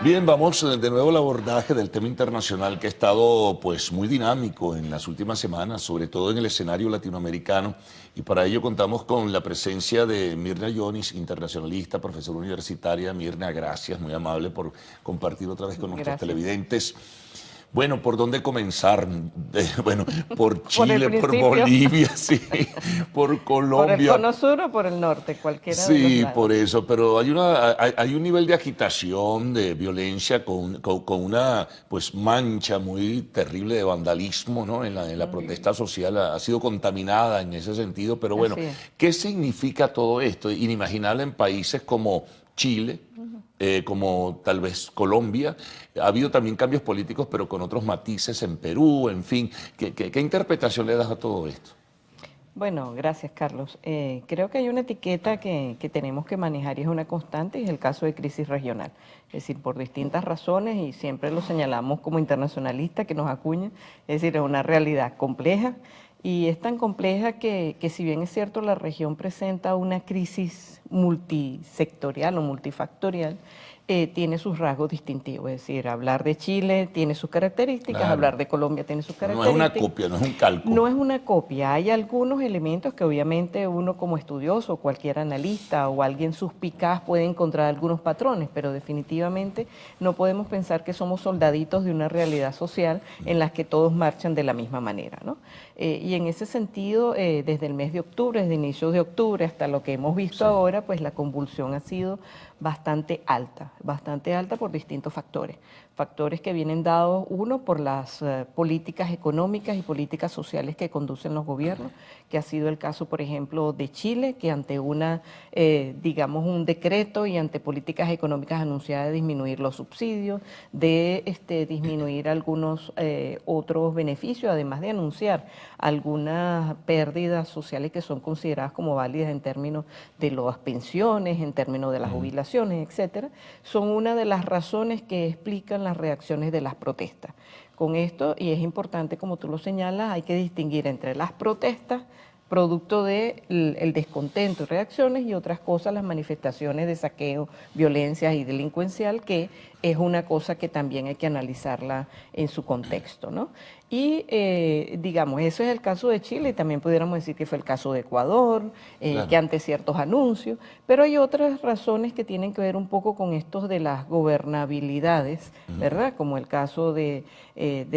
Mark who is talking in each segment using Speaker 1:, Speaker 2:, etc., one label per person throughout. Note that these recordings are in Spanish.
Speaker 1: Bien, vamos de nuevo al abordaje del tema internacional que ha estado pues muy dinámico en las últimas semanas, sobre todo en el escenario latinoamericano, y para ello contamos con la presencia de Mirna Yonis, internacionalista, profesora universitaria. Mirna, gracias, muy amable por compartir otra vez con nuestros
Speaker 2: Gracias.
Speaker 1: televidentes. Bueno, ¿por dónde comenzar? Bueno, por
Speaker 2: Por el
Speaker 1: Chile, por
Speaker 2: principio,
Speaker 1: Bolivia, sí, por
Speaker 2: por el
Speaker 1: Colombia.
Speaker 2: cono sur o por el norte, cualquiera de los
Speaker 1: Sí, por
Speaker 2: lados.
Speaker 1: eso, pero hay un nivel de agitación, de violencia, con una pues mancha muy terrible de vandalismo, ¿no? En la protesta social ha sido contaminada en ese sentido, pero bueno,
Speaker 2: Así es.
Speaker 1: ¿qué significa todo esto? Inimaginable en países como Chile,
Speaker 2: Ujú.
Speaker 1: como tal vez Colombia. Ha habido también cambios políticos, pero con otros matices en Perú, en fin. ¿Qué interpretación le das a todo esto?
Speaker 2: Bueno, gracias, Carlos. Creo que hay una etiqueta que tenemos que manejar y es una constante, y es el caso de crisis regional. Es decir, por distintas razones, y siempre lo señalamos como internacionalistas que nos acuñan, es decir, es una realidad compleja, y es tan compleja que si bien es cierto, la región presenta una crisis multisectorial o multifactorial, tiene sus rasgos distintivos. Es decir, hablar de Chile tiene sus características,
Speaker 1: Claro,
Speaker 2: hablar de Colombia tiene sus
Speaker 1: no es una
Speaker 2: características.
Speaker 1: copia, no es un calco.
Speaker 2: No es una copia, hay algunos elementos que obviamente uno como estudioso, cualquier analista o alguien suspicaz puede encontrar algunos patrones, pero definitivamente no podemos pensar que somos soldaditos de una realidad social en la que todos marchan de la misma manera, ¿no? Y en ese sentido, desde el mes de octubre, desde inicios de octubre hasta lo que hemos visto
Speaker 1: Sí.
Speaker 2: ahora, pues la convulsión ha sido bastante alta por distintos factores. Factores que vienen dados, uno, por las políticas económicas y políticas sociales que conducen los gobiernos, que ha sido el caso, por ejemplo, de Chile, que ante digamos, un decreto y ante políticas económicas anunciadas de disminuir los subsidios, de disminuir algunos otros beneficios, además de anunciar algunas pérdidas sociales que son consideradas como válidas en términos de las pensiones, en términos de las jubilaciones, etcétera, son una de las razones que explican las reacciones de las protestas. Con esto, y es importante como tú lo señalas, hay que distinguir entre las protestas producto del el descontento y reacciones, y otras cosas, las manifestaciones de saqueo, violencia y delincuencial, que es una cosa que también hay que analizarla en su contexto, ¿no? Y digamos, eso es el caso de Chile, y también pudiéramos decir que fue el caso de Ecuador, que
Speaker 1: Claro.
Speaker 2: ante ciertos anuncios, pero hay otras razones que tienen que ver un poco con estos de las gobernabilidades, ¿verdad? Como el caso de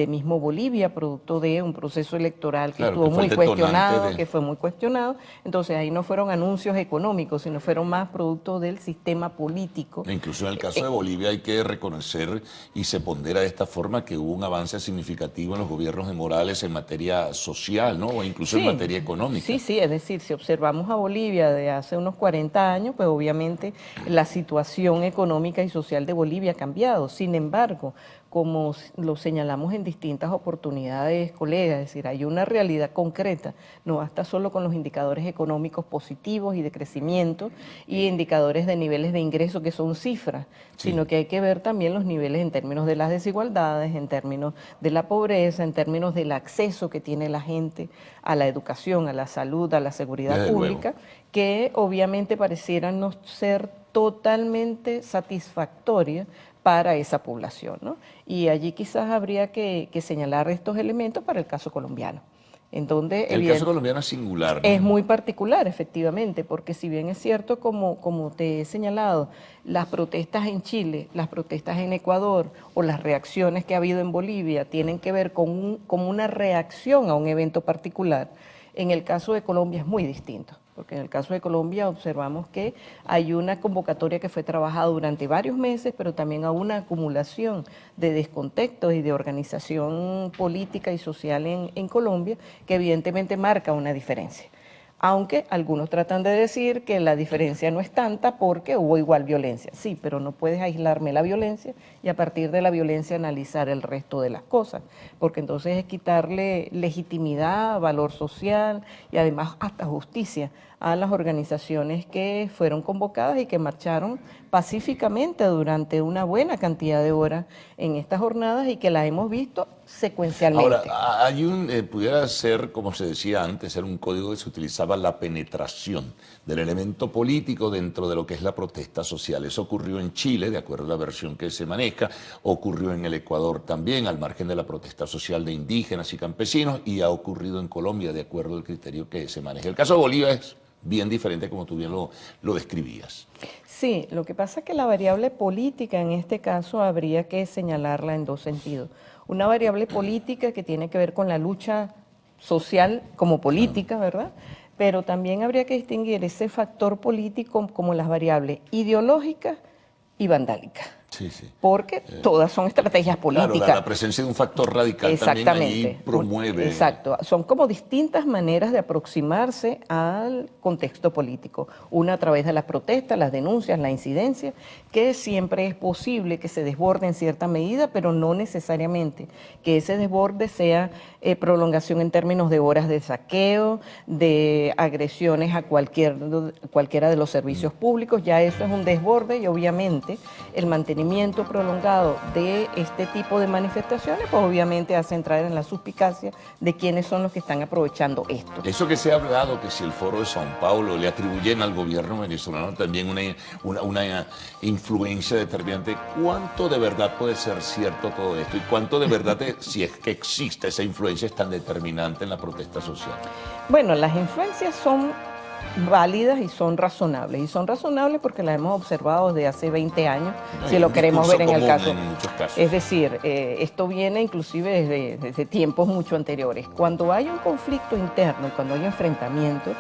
Speaker 2: mismo Bolivia, producto de un proceso electoral que
Speaker 1: Claro, que
Speaker 2: estuvo
Speaker 1: fue el
Speaker 2: muy
Speaker 1: detonante
Speaker 2: cuestionado,
Speaker 1: de...
Speaker 2: que fue muy cuestionado. Entonces ahí no fueron anuncios económicos, sino fueron más producto del sistema político.
Speaker 1: Incluso en el caso de Bolivia hay que reconocer y se pondera de esta forma que hubo un avance significativo en los gobiernos de Morales en materia social, ¿no? O incluso en
Speaker 2: Sí,
Speaker 1: materia económica.
Speaker 2: sí, es decir, si observamos a Bolivia de hace unos 40 años, pues obviamente la situación económica y social de Bolivia ha cambiado. Sin embargo, como lo señalamos en distintas oportunidades, colegas, es decir, hay una realidad concreta, no basta solo con los indicadores económicos positivos y de crecimiento y indicadores de niveles de ingreso que son cifras,
Speaker 1: Sí,
Speaker 2: sino que hay que ver también los niveles en términos de las desigualdades, en términos de la pobreza, en términos del acceso que tiene la gente a la educación, a la salud, a la seguridad
Speaker 1: desde luego.
Speaker 2: pública, que obviamente parecieran no ser totalmente satisfactorias para esa población, ¿no? Y allí quizás habría que señalar estos elementos para el caso colombiano, en donde
Speaker 1: El caso colombiano es singular,
Speaker 2: es
Speaker 1: ¿no?
Speaker 2: muy particular, efectivamente, porque si bien es cierto, como te he señalado, las protestas en Chile, las protestas en Ecuador o las reacciones que ha habido en Bolivia tienen que ver con una reacción a un evento particular, en el caso de Colombia es muy distinto, porque en el caso de Colombia observamos que hay una convocatoria que fue trabajada durante varios meses, pero también a una acumulación de descontextos y de organización política y social en Colombia, que evidentemente marca una diferencia. Aunque algunos tratan de decir que la diferencia no es tanta porque hubo igual violencia. Sí, pero no puedes aislarme la violencia y a partir de la violencia analizar el resto de las cosas, porque entonces es quitarle legitimidad, valor social y además hasta justicia a las organizaciones que fueron convocadas y que marcharon pacíficamente durante una buena cantidad de horas en estas jornadas y que las hemos visto
Speaker 1: Ahora,
Speaker 2: secuencialmente.
Speaker 1: pudiera ser, como se decía antes, era un código que se utilizaba buscaba la penetración del elemento político dentro de lo que es la protesta social. Eso ocurrió en Chile, de acuerdo a la versión que se maneja, ocurrió en el Ecuador también, al margen de la protesta social de indígenas y campesinos, y ha ocurrido en Colombia, de acuerdo al criterio que se maneja. El caso de Bolivia es bien diferente, como tú bien lo describías.
Speaker 2: Sí, lo que pasa es que la variable política en este caso habría que señalarla en dos sentidos. Una variable política que tiene que ver con la lucha social como política, ¿verdad? Pero también habría que distinguir ese factor político como las variables ideológicas y vandálicas.
Speaker 1: Sí, sí.
Speaker 2: Porque todas son estrategias políticas.
Speaker 1: Claro, la presencia de un factor radical también allí promueve.
Speaker 2: Exacto, son como distintas maneras de aproximarse al contexto político. Una a través de las protestas, las denuncias, la incidencia, que siempre es posible que se desborde en cierta medida, pero no necesariamente que ese desborde sea prolongación en términos de horas de saqueo, de agresiones a cualquiera de los servicios públicos. Ya eso es un desborde y obviamente el mantenimiento prolongado de este tipo de manifestaciones, pues obviamente hace entrar en la suspicacia de quiénes son los que están aprovechando esto.
Speaker 1: Eso que se ha hablado, que si el Foro de São Paulo le atribuyen al gobierno venezolano también una influencia determinante, ¿cuánto de verdad puede ser cierto todo esto? ¿Y cuánto de verdad, si es que existe esa influencia, es tan determinante en la protesta social?
Speaker 2: Bueno, las influencias son válidas y son razonables porque las hemos observado desde hace 20 años, si lo queremos ver en el caso.
Speaker 1: En muchos casos.
Speaker 2: Es decir, esto viene inclusive desde tiempos mucho anteriores. Cuando hay un conflicto interno y cuando hay enfrentamiento,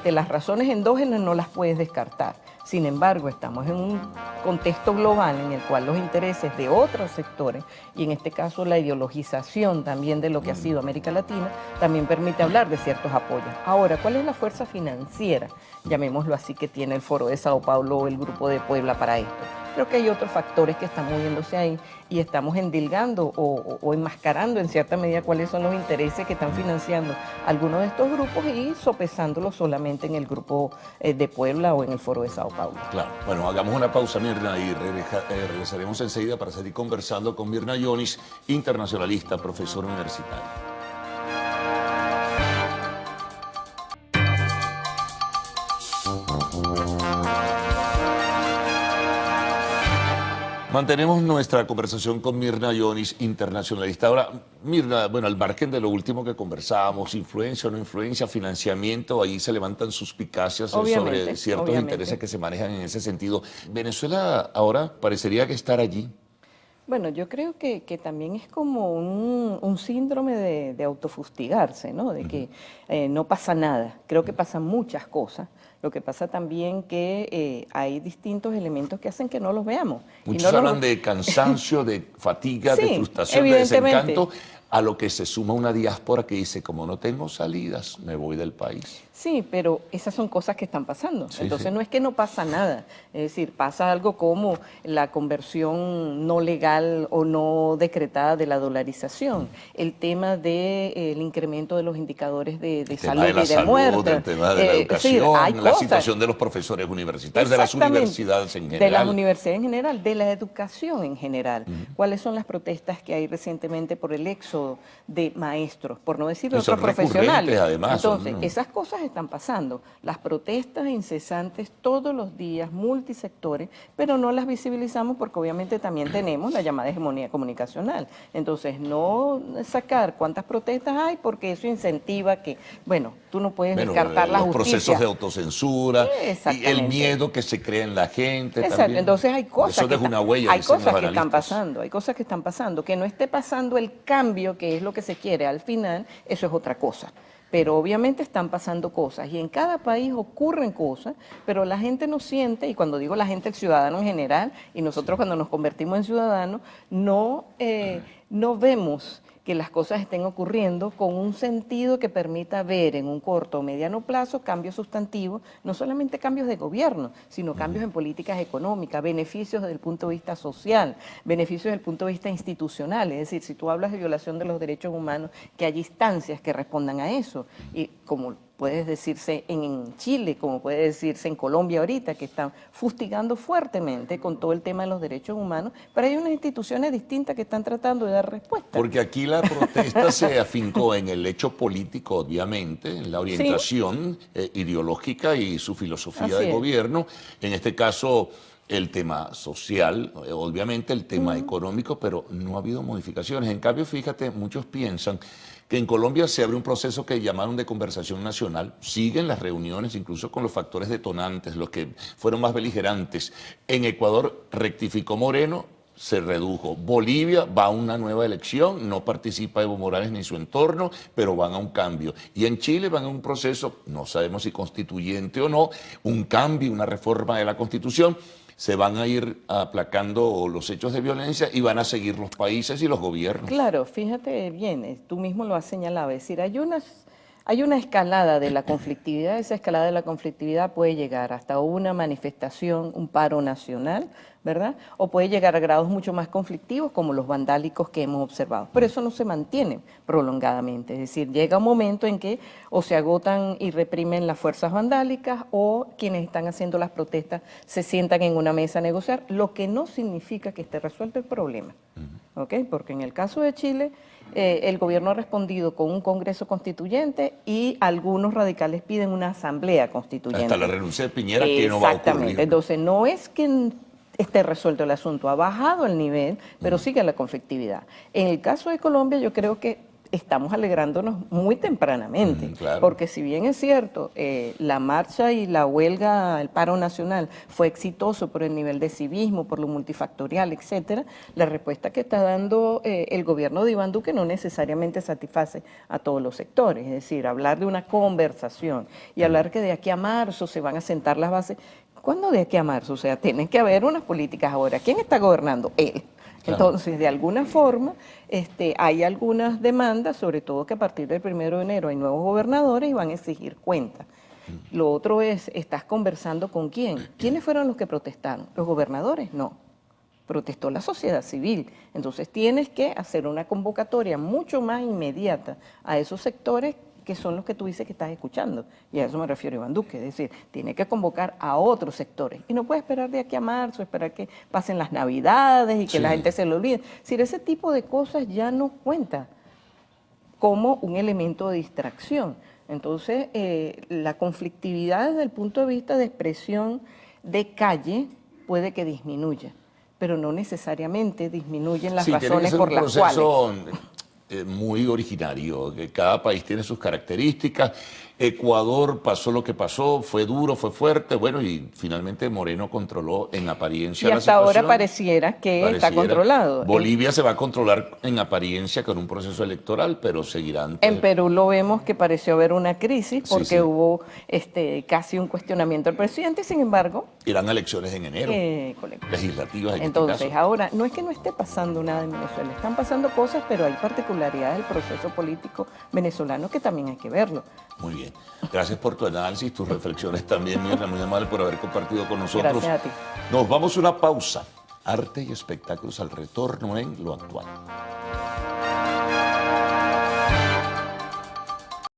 Speaker 2: las razones endógenas no las puedes descartar. Sin embargo, estamos en un contexto global en el cual los intereses de otros sectores, y en este caso la ideologización también de lo que ha sido América Latina, también permite hablar de ciertos apoyos. Ahora, ¿cuál es la fuerza financiera, llamémoslo así, que tiene el Foro de Sao Paulo o el Grupo de Puebla para esto? Creo que hay otros factores que están moviéndose ahí y estamos endilgando o enmascarando en cierta medida cuáles son los intereses que están financiando algunos de estos grupos y sopesándolos solamente en el Grupo de Puebla o en el Foro de Sao Paulo.
Speaker 1: Claro. Bueno, hagamos una pausa, Mirna, y regresaremos enseguida para seguir conversando con Mirna Yonis, internacionalista, profesora universitaria. Mantenemos nuestra conversación con Mirna Yonis, internacionalista. Ahora, Mirna, bueno, al margen de lo último que conversábamos, influencia o no influencia, financiamiento, ahí se levantan suspicacias sobre ciertos intereses que se manejan en ese sentido. Venezuela ahora parecería que estar allí.
Speaker 2: Bueno, yo creo que también es como un síndrome de autofustigarse, ¿no? De que no pasa nada. Creo que pasan muchas cosas. Lo que pasa también que hay distintos elementos que hacen que no los veamos.
Speaker 1: Muchos hablan de cansancio, de fatiga,
Speaker 2: sí,
Speaker 1: de frustración, de desencanto, a lo que se suma una diáspora que dice, como no tengo salidas, me voy del país.
Speaker 2: Sí, pero esas son cosas que están pasando.
Speaker 1: Sí,
Speaker 2: Entonces
Speaker 1: sí.
Speaker 2: no es que no pasa nada, es decir, pasa algo como la conversión no legal o no decretada de la dolarización, el tema del incremento de los indicadores de salud y de muerte.
Speaker 1: El tema de la educación, la situación de los profesores universitarios, de las universidades en general.
Speaker 2: De las universidades en general, de la educación en general. ¿Cuáles son las protestas que hay recientemente por el éxodo de maestros, por no decir de otros profesionales?
Speaker 1: Además,
Speaker 2: entonces, esas cosas están pasando. Las protestas incesantes todos los días, multisectores, pero no las visibilizamos porque obviamente también tenemos la llamada hegemonía comunicacional. Entonces, no sacar cuántas protestas hay porque eso incentiva que, bueno, tú no puedes descartar la
Speaker 1: los
Speaker 2: justicia.
Speaker 1: Procesos de autocensura y el miedo que se crea en la gente.
Speaker 2: Exacto,
Speaker 1: también.
Speaker 2: Entonces hay cosas,
Speaker 1: eso deja una huella,
Speaker 2: hay cosas que están pasando, hay cosas que están pasando. Que no esté pasando el cambio, que es lo que se quiere al final, eso es otra cosa. Pero obviamente están pasando cosas y en cada país ocurren cosas, pero la gente no siente, y cuando digo la gente, el ciudadano en general, y nosotros cuando nos convertimos en ciudadanos, no vemos que las cosas estén ocurriendo con un sentido que permita ver en un corto o mediano plazo cambios sustantivos, no solamente cambios de gobierno, sino cambios en políticas económicas, beneficios desde el punto de vista social, beneficios desde el punto de vista institucional. Es decir, si tú hablas de violación de los derechos humanos, que hay instancias que respondan a eso. Y como puede decirse en Chile, como puede decirse en Colombia ahorita, que están fustigando fuertemente con todo el tema de los derechos humanos, pero hay unas instituciones distintas que están tratando de dar respuesta.
Speaker 1: Porque aquí la protesta se afincó en el hecho político, obviamente, en la orientación ideológica y su filosofía de gobierno. En este caso, el tema social, obviamente el tema económico, pero no ha habido modificaciones. En cambio, fíjate, muchos piensan que en Colombia se abre un proceso que llamaron de conversación nacional, siguen las reuniones, incluso con los factores detonantes, los que fueron más beligerantes. En Ecuador rectificó Moreno, se redujo. Bolivia va a una nueva elección, no participa Evo Morales ni su entorno, pero van a un cambio. Y en Chile van a un proceso, no sabemos si constituyente o no, un cambio, una reforma de la Constitución. Se van a ir aplacando los hechos de violencia y van a seguir los países y los gobiernos.
Speaker 2: Claro, fíjate bien, tú mismo lo has señalado, es decir, hay una escalada de la conflictividad, esa escalada de la conflictividad puede llegar hasta una manifestación, un paro nacional, ¿verdad? O puede llegar a grados mucho más conflictivos como los vandálicos que hemos observado, pero eso no se mantiene prolongadamente, es decir, llega un momento en que o se agotan y reprimen las fuerzas vandálicas o quienes están haciendo las protestas se sientan en una mesa a negociar, lo que no significa que esté resuelto el problema, ¿ok? Porque en el caso de Chile, el gobierno ha respondido con un Congreso Constituyente y algunos radicales piden una Asamblea Constituyente.
Speaker 1: Hasta la renuncia de Piñera, que no va a ocurrir.
Speaker 2: Exactamente, entonces no es que esté resuelto el asunto, ha bajado el nivel, pero sigue la conflictividad. En el caso de Colombia yo creo que estamos alegrándonos muy tempranamente,
Speaker 1: claro.
Speaker 2: porque si bien es cierto, la marcha y la huelga, el paro nacional fue exitoso por el nivel de civismo, por lo multifactorial, etcétera, la respuesta que está dando el gobierno de Iván Duque no necesariamente satisface a todos los sectores, es decir, hablar de una conversación y hablar que de aquí a marzo se van a sentar las bases. ¿Cuándo de aquí a marzo? O sea, tienen que haber unas políticas ahora. ¿Quién está gobernando? Él. Claro. Entonces, de alguna forma, hay algunas demandas, sobre todo que a partir del 1 de enero hay nuevos gobernadores y van a exigir cuentas. Lo otro es, ¿estás conversando con quién? ¿Quiénes fueron los que protestaron? ¿Los gobernadores? No. Protestó la sociedad civil. Entonces, tienes que hacer una convocatoria mucho más inmediata a esos sectores que son los que tú dices que estás escuchando. Y a eso me refiero Iván Duque, es decir, tiene que convocar a otros sectores. Y no puede esperar de aquí a marzo, esperar que pasen las Navidades y que la gente se lo olvide. Es decir, ese tipo de cosas ya no cuenta como un elemento de distracción. Entonces, la conflictividad desde el punto de vista de expresión de calle puede que disminuya, pero no necesariamente disminuyen las razones por las cuales.
Speaker 1: Muy originario, que cada país tiene sus características. Ecuador pasó lo que pasó, fue duro, fue fuerte, bueno, y finalmente Moreno controló en apariencia la situación.
Speaker 2: Y hasta ahora pareciera que está controlado.
Speaker 1: Bolivia se va a controlar en apariencia con un proceso electoral, pero seguirán.
Speaker 2: En Perú lo vemos que pareció haber una crisis porque hubo casi un cuestionamiento al presidente, sin embargo.
Speaker 1: Irán a elecciones en enero, legislativas en
Speaker 2: Entonces,
Speaker 1: este caso.
Speaker 2: Ahora, no es que no esté pasando nada en Venezuela, están pasando cosas, pero hay particularidades del proceso político venezolano que también hay que verlo.
Speaker 1: Muy bien. Gracias por tu análisis, tus reflexiones también, Mirna, muy amable por haber compartido con nosotros.
Speaker 2: Gracias a ti.
Speaker 1: Nos vamos a una pausa. Arte y espectáculos al retorno en Lo Actual.